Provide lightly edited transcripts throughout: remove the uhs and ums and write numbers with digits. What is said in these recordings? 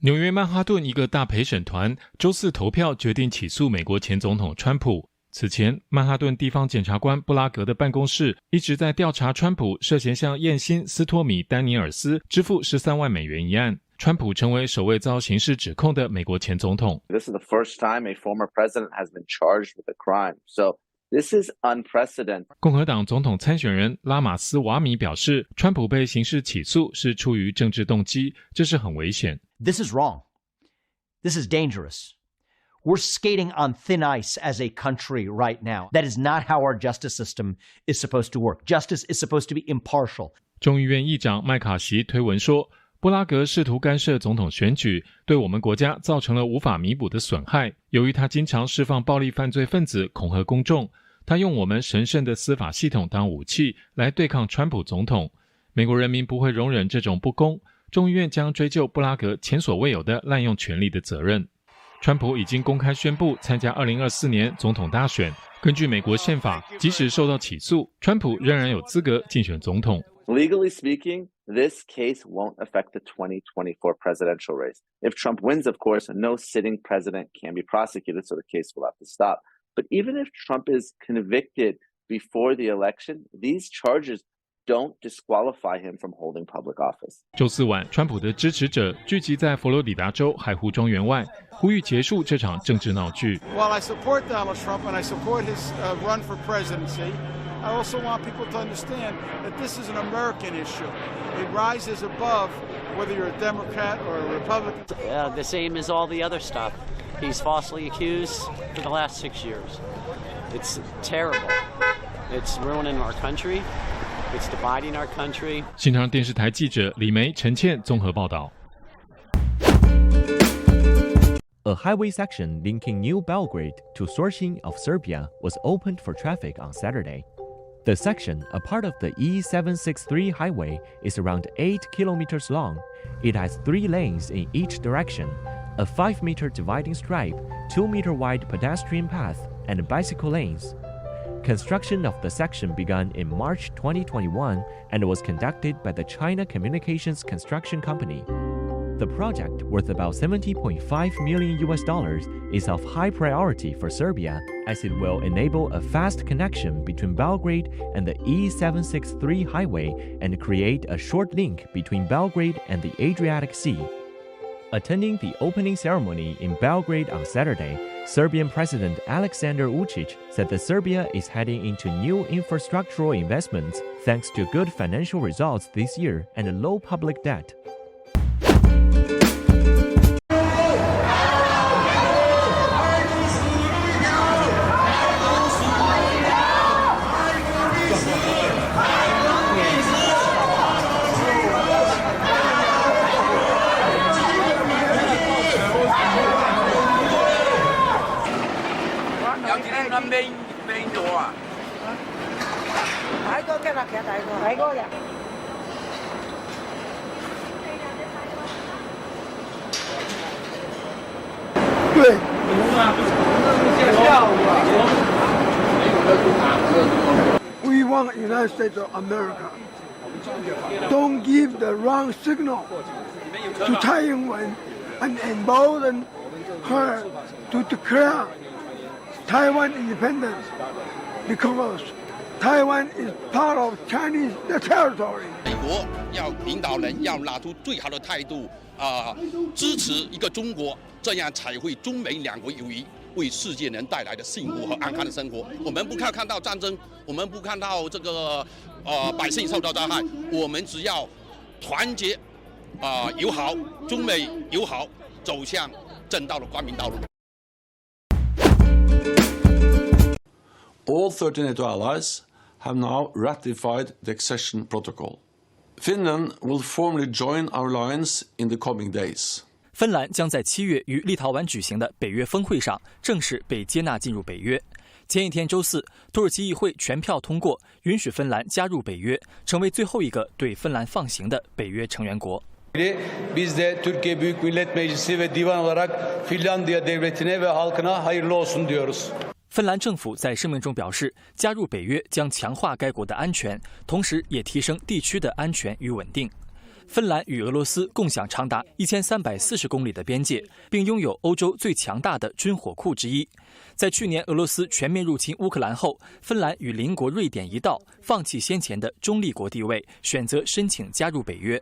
纽约曼哈顿一个大陪审团周四投票决定起诉美国前总统川普。此前，曼哈顿地方检察官布拉格的办公室一直在调查川普涉嫌向艳星斯托米·丹尼尔斯支付13万美元一案。川普成为首位遭刑事指控的美国前总统。This is the first time a former president has been charged with a crime. So this is unprecedented. 共和党总统参选人拉马斯瓦米表示，川普被刑事起诉是出于政治动机，这是很危险。This is wrong. This is dangerous. We're skating on thin ice as a country right now. That is not how our justice system is supposed to work. Justice is supposed to be impartial. 众议院议长麦卡锡推文说，布拉格试图干涉总统选举，对我们国家造成了无法弥补的损害。由于他经常释放暴力犯罪分子恐吓公众，他用我们神圣的司法系统当武器来对抗川普总统。美国人民不会容忍这种不公，众议院将追究布拉格前所未有的滥用权力的责任。川普已经公开宣布参加2024年总统大选。根据美国宪法，即使受到起诉，川普仍然有资格竞选总统。Legally speaking, this case won't affect the 2024 presidential race. If Trump wins, of course, no sitting president can be prosecuted, so the case will have to stop. But even if Trump is convicted before the election, these charges don't disqualify him from holding public office. 周四晚，川普的支持者聚集在佛罗里达州海湖庄园外，呼吁结束这场政治闹剧。While I support Donald Trump and I support his run for presidency, I also want people to understand that this is an American issue. It rises above whether you're a Democrat or a Republican. The same as all the other stuff. He's falsely accused for the last 6 years. It's terrible. It's ruining our country.It's dividing our country. 新唐电视台记者李梅、陈倩综合报道。A highway section linking New Belgrade to Sorcin of Serbia was opened for traffic on Saturday. The section, a part of the E763 highway, is around 8 kilometers long. It has 3 lanes in each direction, a 5-meter dividing stripe, 2-meter wide pedestrian path, and bicycle lanes.Construction of the section began in March 2021 and was conducted by the China Communications Construction Company. The project, worth about $70.5 million, is of high priority for Serbia as it will enable a fast connection between Belgrade and the E763 highway and create a short link between Belgrade and the Adriatic Sea.Attending the opening ceremony in Belgrade on Saturday, Serbian President Aleksandar Vučić said that Serbia is heading into new infrastructural investments thanks to good financial results this year and a low public debt. We want the United States of America. Don't give the wrong signal to Taiwan and embolden her to declare Taiwan independence because Taiwan is part of Chinese territory. 美国要领导人要拿出最好的态度支持一个中国，这样才会中美两国友谊为世界人带来的幸福和安康的生活。我们不看到战争，我们不看到这个百姓受到灾害，我们只要团结友好，中美友好，走向正道的光明道路。All 30 NATO allies have now ratified the accession protocol. Finland will formally join our alliance in the coming days. 芬兰将在7月于立陶宛举行的北约峰会上正式被接纳进入北约。前一天周四，土耳其议会全票通过允许芬兰加入北约，成为最后一个对芬兰放行的北约成员国。Biz de Türkiye Büyük Millet Meclisi ve divan olarak Finlandiya devletine ve halkına hayırlı olsun diyoruz. 芬兰政府在声明中表示，加入北约将强化该国的安全，同时也提升地区的安全与稳定。芬兰与俄罗斯共享长达1340公里的边界，并拥有欧洲最强大的军火库之一。在去年俄罗斯全面入侵乌克兰后，芬兰与邻国瑞典一道，放弃先前的中立国地位，选择申请加入北约。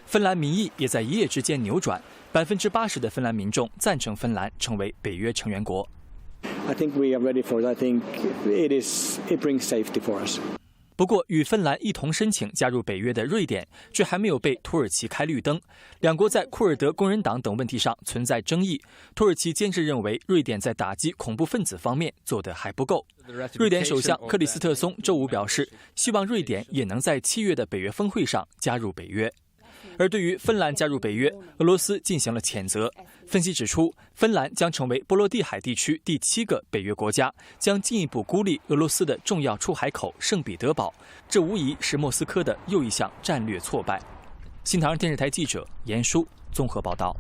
芬兰民意也在一夜之间扭转，80%的芬兰民众赞成芬兰成为北约成员国。I think we are ready for it. I think it brings safety for us. 不过，与芬兰一同申请加入北约的瑞典却还没有被土耳其开绿灯。两国在库尔德工人党等问题上存在争议。土耳其坚持认为瑞典在打击恐怖分子方面做得还不够。瑞典首相克里斯特松周五表示，希望瑞典也能在7月的北约峰会上加入北约。而对于芬兰加入北约，俄罗斯进行了谴责。分析指出，芬兰将成为波罗的海地区第7个北约国家，将进一步孤立俄罗斯的重要出海口圣彼得堡，这无疑是莫斯科的又一项战略挫败。新唐人电视台记者严舒综合报道。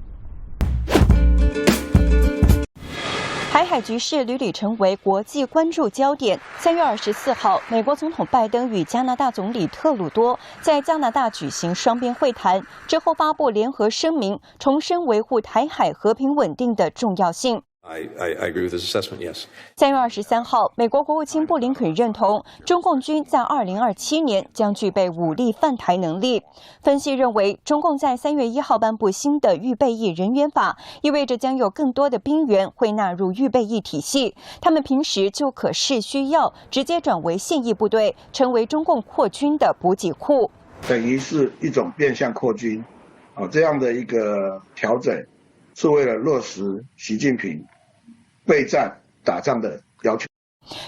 台海局势屡屡成为国际关注焦点。3月24号，美国总统拜登与加拿大总理特鲁多在加拿大举行双边会谈，之后发布联合声明，重申维护台海和平稳定的重要性。I agree with this assessment, yes. 3月23号，美国国务卿布林肯认同中共军在2027年将具备武力犯台能力。分析认为，中共在3月1号颁布新的预备役人员法，意味着将有更多的兵员会纳入预备役体系，他们平时就可视需要直接转为现役部队，成为中共扩军的补给库。等于是一种变相扩军，这样的一个调整，是为了落实习近平备战打仗的要求。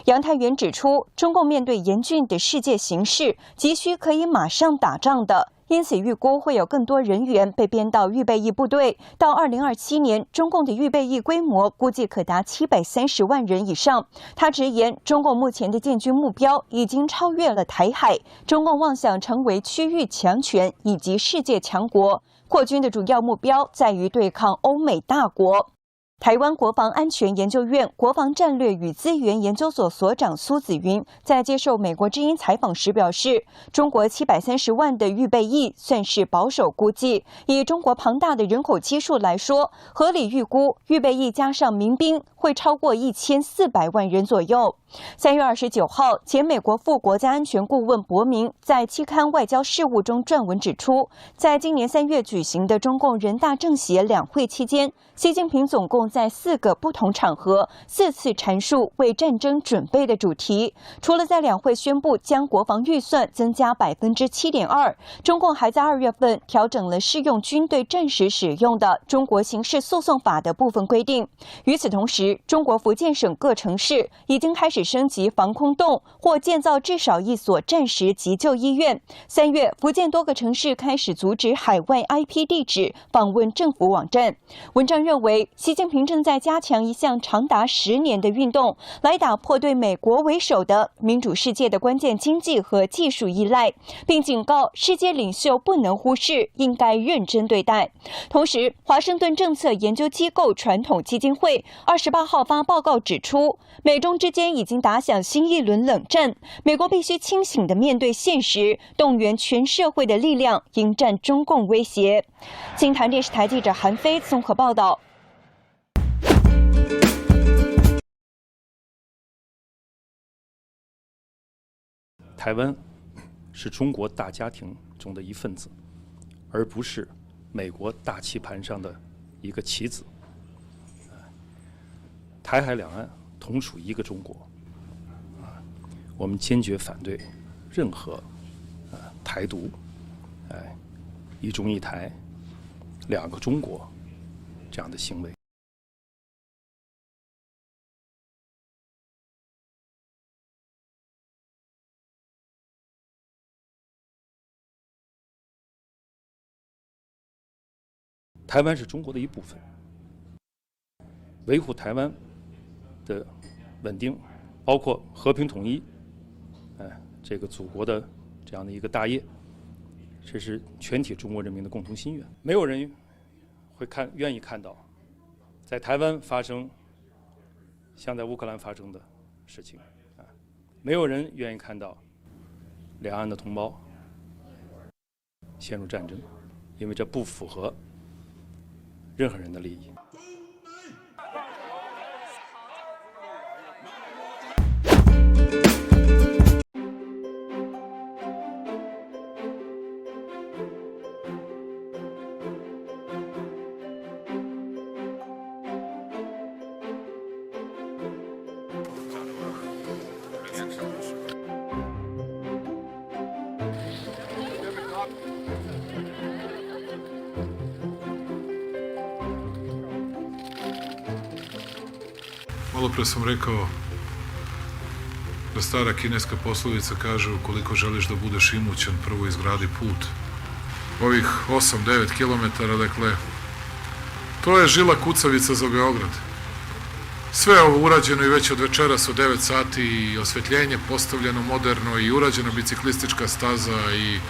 杨泰元指出，中共面对严峻的世界形势，急需可以马上打仗的，因此预估会有更多人员被编到预备役部队。到2027年，中共的预备役规模估计可达730万人以上。他直言，中共目前的建军目标已经超越了台海，中共妄想成为区域强权以及世界强国，扩军的主要目标在于对抗欧美大国。台湾国防安全研究院国防战略与资源研究所所长苏子云在接受美国之音采访时表示，中国730万的预备役算是保守估计，以中国庞大的人口基数来说，合理预估预备役加上民兵会超过1400万人左右。3月29号，前美国副国家安全顾问伯明在期刊《外交事务》中撰文指出，在今年3月举行的中共人大政协两会期间，习近平总共在4个不同场合4次阐述为战争准备的主题。除了在两会宣布将国防预算增加7.2%，中共还在2月份调整了适用军队战时使用的中国刑事诉讼法的部分规定。与此同时，中国福建省各城市已经开始升级防空洞或建造至少1所战时急救医院。3月，福建多个城市开始阻止海外 IP 地址访问政府网站。文章认为，习近平正在加强一项长达10年的运动，来打破对美国为首的民主世界的关键经济和技术依赖，并警告世界领袖不能忽视，应该认真对待。同时，华盛顿政策研究机构传统基金会28号发报告指出，美中之间已经打响新一轮冷战，美国必须清醒地面对现实，动员全社会的力量迎战中共威胁。金坛电视台记者韩飞综合报道。台湾是中国大家庭中的一份子，而不是美国大棋盘上的一个棋子。台海两岸同属一个中国，我们坚决反对任何台独、一中一台、两个中国这样的行为。台湾是中国的一部分，维护台湾的稳定，包括和平统一，这个祖国的这样的一个大业，这是全体中国人民的共同心愿。没有人会愿意看到，在台湾发生像在乌克兰发生的事情，没有人愿意看到两岸的同胞陷入战争。因为这不符合任何人的利益。Malo pre sam rekao da stara kineska poslovica kaže ukoliko želiš da budeš imućan, prvo izgradi put. Ovih 8-9 kilometara, dakle, to je žila kucavica za Beograd. Sve je ovo urađeno i već od večeras od 9 sati i osvetljenje postavljeno moderno i urađena biciklistička staza i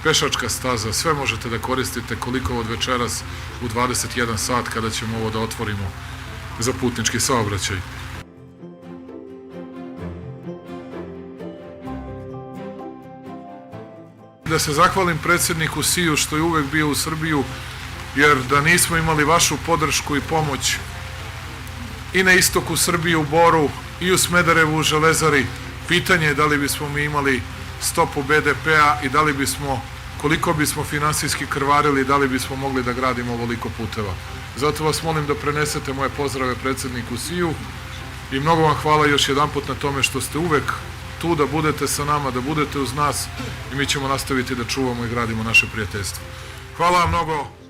pešačka staza, sve možete da koristite koliko od večeras u 21 sat kada ćemo ovo da otvorimo za putnički saobraćaj. Da se zahvalim predsjedniku Siju što je uvek bio u Srbiju, jer da nismo imali vašu podršku i pomoć i na istoku Srbije u Boru i u Smederevu u Železari, pitanje je da li bismo mi imali stopu BDP-a i da li bismo, koliko bismo finansijski krvarili, da li bismo mogli da gradimo ovoliko puteva. Zato vas molim da prenesete moje pozdrave predsjedniku Siju i mnogo vam hvala još jedanput na tome što ste uvek tu da budete sa nama, da budete uz nas i mi ćemo nastaviti da čuvamo i gradimo naše prijateljstvo. Hvala vam mnogo.